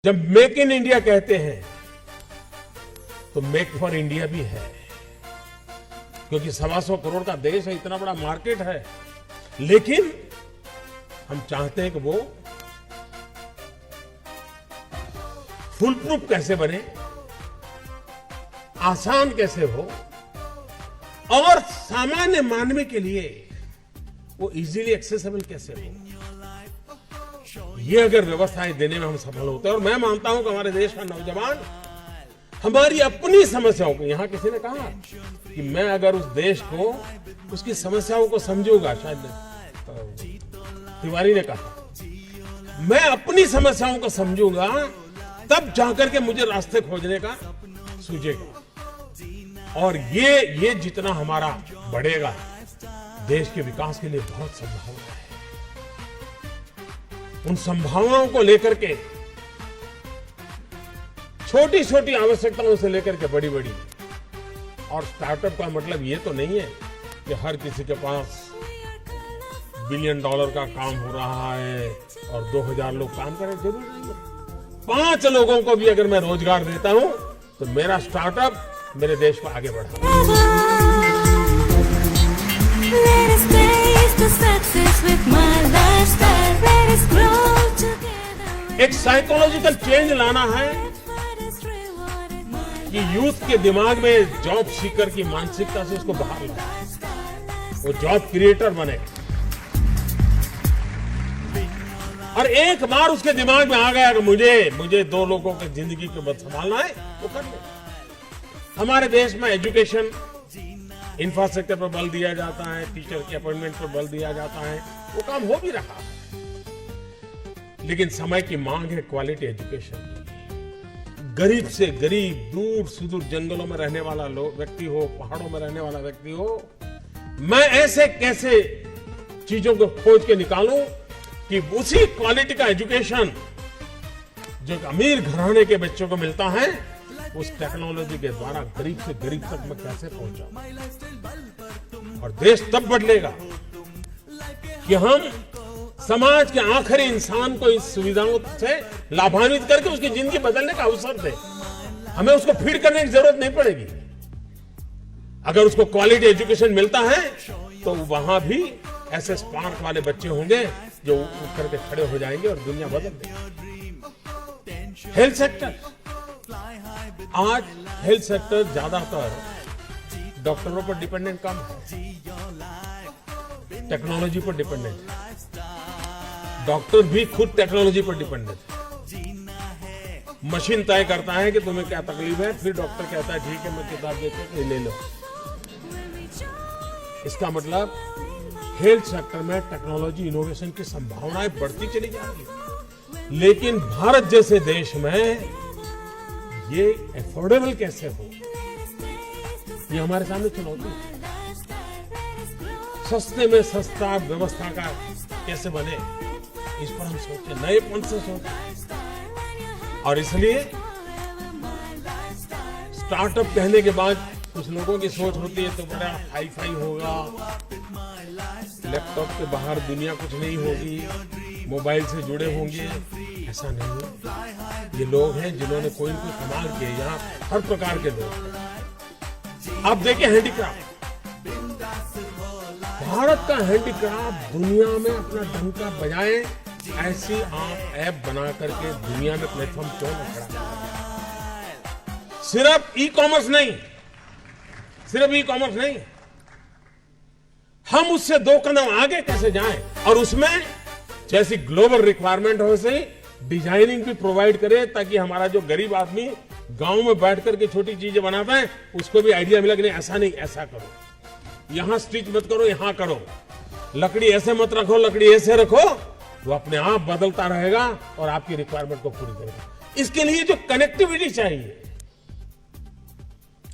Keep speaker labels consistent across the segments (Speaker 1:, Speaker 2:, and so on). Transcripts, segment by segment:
Speaker 1: जब make in India कहते हैं तो मेक फॉर इंडिया भी है, क्योंकि 125 करोड़ का देश है, इतना बड़ा मार्केट है। लेकिन हम चाहते हैं कि वो फुल प्रूफ कैसे बने, आसान कैसे हो और सामान्य मानव के लिए वो इजीली एक्सेसिबल कैसे हो। ये अगर व्यवस्थाएं देने में हम सफल होते हैं, और मैं मानता हूं कि हमारे देश का नौजवान हमारी अपनी समस्याओं को, यहां किसी ने कहा कि मैं अगर उस देश को उसकी समस्याओं को समझूंगा, शायद तिवारी ने कहा, मैं अपनी समस्याओं को समझूंगा तब जाकर के मुझे रास्ते खोजने का सूझेगा। और ये जितना हमारा बढ़ेगा, देश के विकास के लिए बहुत संभावना है। उन संभावनाओं को लेकर के, छोटी छोटी आवश्यकताओं से लेकर के बड़ी बड़ी, और स्टार्टअप का मतलब ये तो नहीं है कि हर किसी के पास $1 बिलियन का काम हो रहा है और 2000 लोग काम करें, जरूर नहीं है। 5 लोगों को भी अगर मैं रोजगार देता हूं तो मेरा स्टार्टअप मेरे देश को आगे बढ़ाता है। एक साइकोलॉजिकल चेंज लाना है कि यूथ के दिमाग में जॉब सीकर की मानसिकता से उसको बाहर लाए, वो जॉब क्रिएटर बने। और एक बार उसके दिमाग में आ गया कि मुझे 2 लोगों की जिंदगी को बस संभालना है, वो कर ले। हमारे देश में एजुकेशन इंफ्रास्ट्रक्चर पर बल दिया जाता है, टीचर के अपॉइंटमेंट पर बल दिया जाता है, वो काम हो भी रहा है। लेकिन समय की मांग है क्वालिटी एजुकेशन। गरीब से गरीब, दूर सुदूर जंगलों में रहने वाला व्यक्ति हो, पहाड़ों में रहने वाला व्यक्ति हो, मैं ऐसे कैसे चीजों को खोज के निकालूं कि उसी क्वालिटी का एजुकेशन जो अमीर घराने के बच्चों को मिलता है, उस टेक्नोलॉजी के द्वारा गरीब से गरीब तक मैं कैसे पहुंचाऊं। और देश तब बदलेगा कि हम समाज के आखिरी इंसान को इस सुविधाओं से लाभान्वित करके उसकी जिंदगी बदलने का अवसर दे। हमें उसको फीड करने की जरूरत नहीं पड़ेगी। अगर उसको क्वालिटी एजुकेशन मिलता है तो वहां भी ऐसे स्पार्क वाले बच्चे होंगे जो उठ करके खड़े हो जाएंगे और दुनिया बदल देगी। हेल्थ सेक्टर, आज हेल्थ सेक्टर ज्यादातर डॉक्टरों पर डिपेंडेंट कम है, टेक्नोलॉजी पर डिपेंडेंट है। डॉक्टर भी खुद टेक्नोलॉजी पर डिपेंडेंट है। मशीन तय करता है कि तुम्हें क्या तकलीफ है, फिर डॉक्टर कहता है ठीक है मैं किताब देता हूं, ले लो। इसका मतलब हेल्थ सेक्टर में टेक्नोलॉजी इनोवेशन की संभावनाएं बढ़ती चली जा रही है। लेकिन भारत जैसे देश में ये अफोर्डेबल कैसे हो, ये हमारे सामने चुनौती है। सस्ते में सस्ता व्यवस्था का कैसे बने, इस पर हम सोचें, नएपन से सोचें। और इसलिए स्टार्टअप कहने के बाद कुछ लोगों की सोच होती है तो बड़ा हाई फाई होगा, लैपटॉप के बाहर दुनिया कुछ नहीं होगी, मोबाइल से जुड़े होंगे। ऐसा नहीं है। ये लोग हैं जिन्होंने कोई न कोई कमाल किए। यहाँ हर प्रकार के लोग हैं। आप देखिए हैंडीक्राफ्ट, भारत का हैंडीक्राफ्ट दुनिया में अपना डंका बजाए, ऐसी आप ऐप बना करके दुनिया में प्लेटफॉर्म क्यों न खड़ा। सिर्फ ई कॉमर्स नहीं, हम उससे 2 कदम आगे कैसे जाएं और उसमें जैसी ग्लोबल रिक्वायरमेंट हो, वैसे डिजाइनिंग भी प्रोवाइड करें, ताकि हमारा जो गरीब आदमी गांव में बैठ करके छोटी चीजें बनाता है, उसको भी आइडिया मिला कि नहीं ऐसा नहीं, ऐसा करो, यहां स्टिच मत करो, यहां करो, लकड़ी ऐसे मत रखो, लकड़ी ऐसे रखो। वो अपने आप बदलता रहेगा और आपकी रिक्वायरमेंट को पूरी करेगा। इसके लिए जो कनेक्टिविटी चाहिए,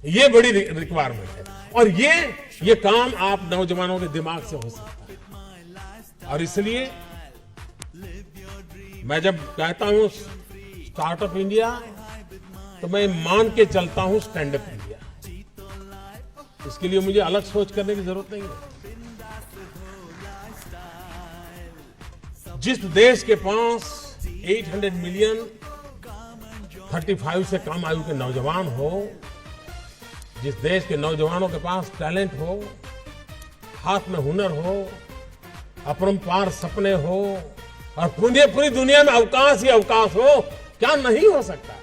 Speaker 1: ये बड़ी रिक्वायरमेंट है। और ये काम आप नौजवानों के दिमाग से हो सकता है। और इसलिए मैं जब कहता हूं स्टार्टअप इंडिया, तो मैं मान के चलता हूं स्टैंडअप इंडिया। इसके लिए मुझे अलग सोच करने की जरूरत नहीं है। जिस देश के पास 800 मिलियन 35 से कम आयु के नौजवान हो, जिस देश के नौजवानों के पास टैलेंट हो, हाथ में हुनर हो, अपरंपार सपने हो और पूरी दुनिया में अवकाश ही अवकाश हो, क्या नहीं हो सकता।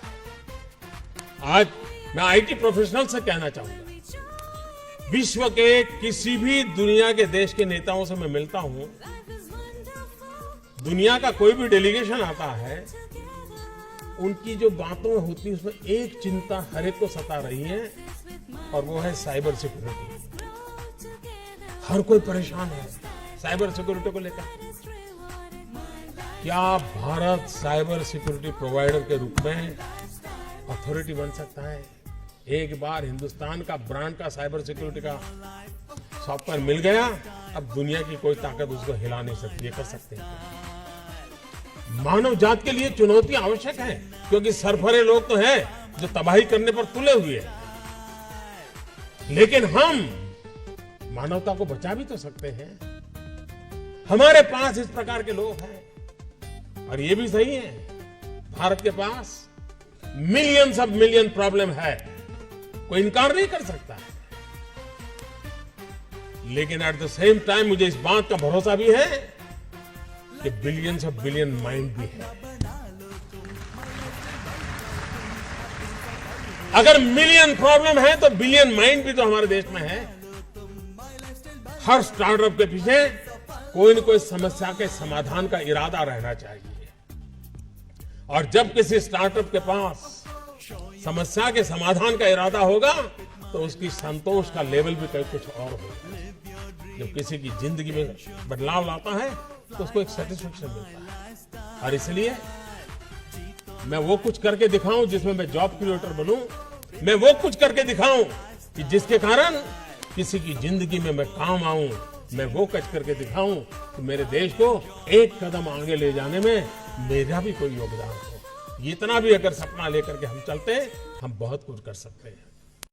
Speaker 1: आज मैं आईटी प्रोफेशनल से कहना चाहूंगा, विश्व के किसी भी दुनिया के देश के नेताओं से मैं मिलता हूं, दुनिया का कोई भी डेलीगेशन आता है, उनकी जो बातों होती है उसमें एक चिंता हर एक को सता रही है और वो है साइबर सिक्योरिटी। हर कोई परेशान है साइबर सिक्योरिटी को लेकर। क्या भारत साइबर सिक्योरिटी प्रोवाइडर के रूप में अथॉरिटी बन सकता है? एक बार हिंदुस्तान का ब्रांड का साइबर सिक्योरिटी का सॉफ्टवेयर मिल गया, अब दुनिया की कोई ताकत उसको हिला नहीं सकती। ये कर सकते हैं। मानव जात के लिए चुनौती आवश्यक है, क्योंकि सरफरे लोग तो हैं जो तबाही करने पर तुले हुए हैं, लेकिन हम मानवता को बचा भी तो सकते हैं। हमारे पास इस प्रकार के लोग हैं और ये भी सही है, भारत के पास मिलियंस ऑफ मिलियन प्रॉब्लम है, कोई इनकार नहीं कर सकता है। लेकिन एट द सेम टाइम मुझे इस बात का भरोसा भी है कि बिलियंस ऑफ बिलियन माइंड भी है। अगर मिलियन प्रॉब्लम है तो बिलियन माइंड भी तो हमारे देश में है। हर स्टार्टअप के पीछे कोई न कोई समस्या के समाधान का इरादा रहना चाहिए, और जब किसी स्टार्टअप के पास समस्या के समाधान का इरादा होगा तो उसकी संतोष का लेवल भी कहीं कुछ और होगा। जब किसी की जिंदगी में बदलाव लाता है तो उसको एक सेटिस्फेक्शन मिलता है। और इसलिए मैं वो कुछ करके दिखाऊं जिसमें मैं जॉब क्रिएटर बनूं, मैं वो कुछ करके दिखाऊं कि जिसके कारण किसी की जिंदगी में मैं काम आऊं, मैं वो कुछ करके दिखाऊं कि मेरे देश को एक कदम आगे ले जाने में मेरा भी कोई योगदान हो। इतना भी अगर सपना लेकर के हम चलते हैं, हम बहुत कुछ कर सकते हैं।